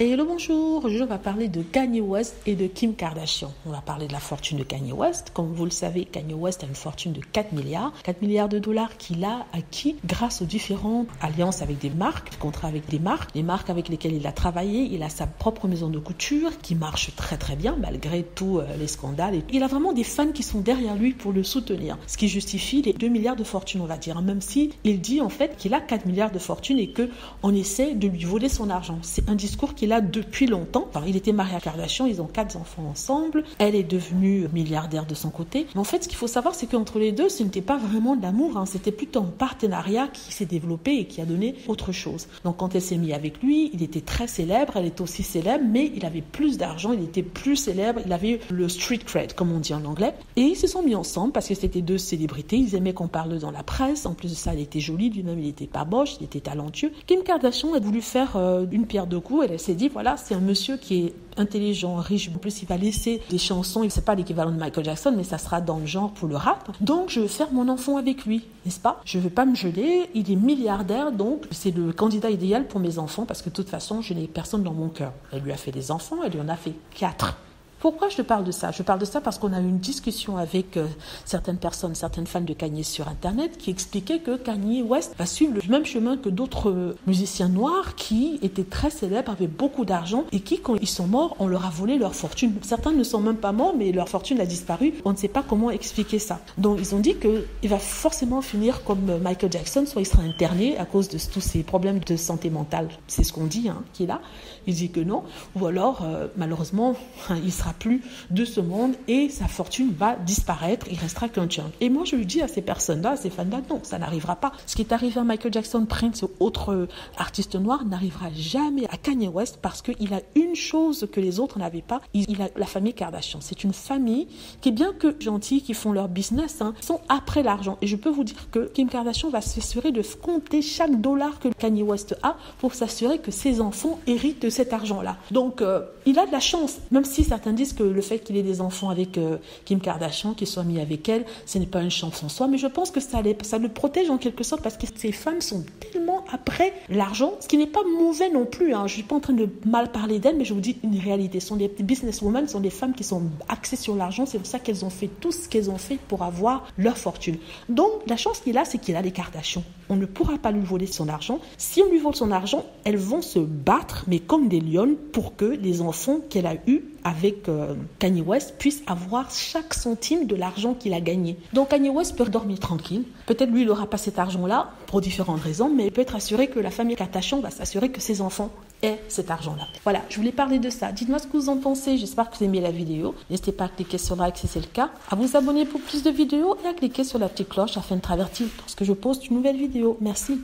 Hello, bonjour, je vais parler de Kanye West et de Kim Kardashian. On va parler de la fortune de Kanye West. Comme vous le savez, Kanye West a une fortune de 4 milliards. 4 milliards de dollars qu'il a acquis grâce aux différentes alliances avec des marques, contrats avec des marques, les marques avec lesquelles il a travaillé. Il a sa propre maison de couture qui marche très très bien malgré tous les scandales. Il a vraiment des fans qui sont derrière lui pour le soutenir. Ce qui justifie les 2 milliards de fortune, on va dire. Même si il dit en fait qu'il a 4 milliards de fortune et qu'on essaie de lui voler son argent. C'est un discours qu'il a depuis longtemps. Enfin, il était marié à Kardashian, ils ont 4 enfants ensemble. Elle est devenue milliardaire de son côté. Mais en fait, ce qu'il faut savoir, c'est qu'entre les deux, ce n'était pas vraiment de l'amour. C'était plutôt un partenariat qui s'est développé et qui a donné autre chose. Donc, quand elle s'est mise avec lui, il était très célèbre. Elle était aussi célèbre, mais il avait plus d'argent. Il était plus célèbre. Il avait le street cred, comme on dit en anglais. Et ils se sont mis ensemble parce que c'était 2 célébrités. Ils aimaient qu'on parle dans la presse. En plus de ça, elle était jolie. Lui-même, il n'était pas moche. Il était talentueux. Kim Kardashian a voulu faire une pierre deux coups. Elle s'est dit, voilà, c'est un monsieur qui est intelligent, riche. En plus, il va laisser des chansons. C'est pas l'équivalent de Michael Jackson, mais ça sera dans le genre pour le rap. Donc, je vais faire mon enfant avec lui, n'est-ce pas? Je vais pas me geler. Il est milliardaire, donc c'est le candidat idéal pour mes enfants parce que de toute façon, je n'ai personne dans mon cœur. Elle lui a fait des enfants. Elle lui en a fait 4. Pourquoi je te parle de ça? Je parle de ça parce qu'on a eu une discussion avec certaines personnes, certaines fans de Kanye sur Internet qui expliquaient que Kanye West va suivre le même chemin que d'autres musiciens noirs qui étaient très célèbres, avaient beaucoup d'argent et qui, quand ils sont morts, on leur a volé leur fortune. Certains ne sont même pas morts, mais leur fortune a disparu. On ne sait pas comment expliquer ça. Donc, ils ont dit qu'il va forcément finir comme Michael Jackson, soit il sera interné à cause de tous ces problèmes de santé mentale. C'est ce qu'on dit qu'il a. Il dit que non. Ou alors, malheureusement, il sera plus de ce monde et sa fortune va disparaître, il restera qu'un tien. Et moi je lui dis à ces personnes-là, à ces fans-là, non, ça n'arrivera pas. Ce qui est arrivé à Michael Jackson, Prince ou autres artistes noirs n'arrivera jamais à Kanye West parce qu'il a une chose que les autres n'avaient pas, il a la famille Kardashian. C'est une famille qui est bien que gentille, qui font leur business, sont après l'argent. Et je peux vous dire que Kim Kardashian va s'assurer de compter chaque dollar que Kanye West a pour s'assurer que ses enfants héritent de cet argent-là. Donc il a de la chance, même si certains disent que le fait qu'il ait des enfants avec Kim Kardashian, qu'il soit mis avec elle, ce n'est pas une chance en soi, mais je pense que ça le protège en quelque sorte parce que ces femmes sont tellement après l'argent, ce qui n'est pas mauvais non plus. Je ne suis pas en train de mal parler d'elles, mais je vous dis une réalité. Ce sont des businesswomen, ce sont des femmes qui sont axées sur l'argent. C'est pour ça qu'elles ont fait tout ce qu'elles ont fait pour avoir leur fortune. Donc, la chance qu'il a, c'est qu'il a les Kardashians. On ne pourra pas lui voler son argent. Si on lui vole son argent, elles vont se battre, mais comme des lionnes, pour que les enfants qu'elle a eus avec Kanye West puisse avoir chaque centime de l'argent qu'il a gagné. Donc Kanye West peut dormir tranquille. Peut-être lui, il n'aura pas cet argent-là pour différentes raisons, mais il peut être assuré que la famille Kardashian va s'assurer que ses enfants aient cet argent-là. Voilà, je voulais parler de ça. Dites-moi ce que vous en pensez. J'espère que vous aimez la vidéo. N'hésitez pas à cliquer sur like si c'est le cas, à vous abonner pour plus de vidéos et à cliquer sur la petite cloche afin de travertir lorsque je poste une nouvelle vidéo. Merci.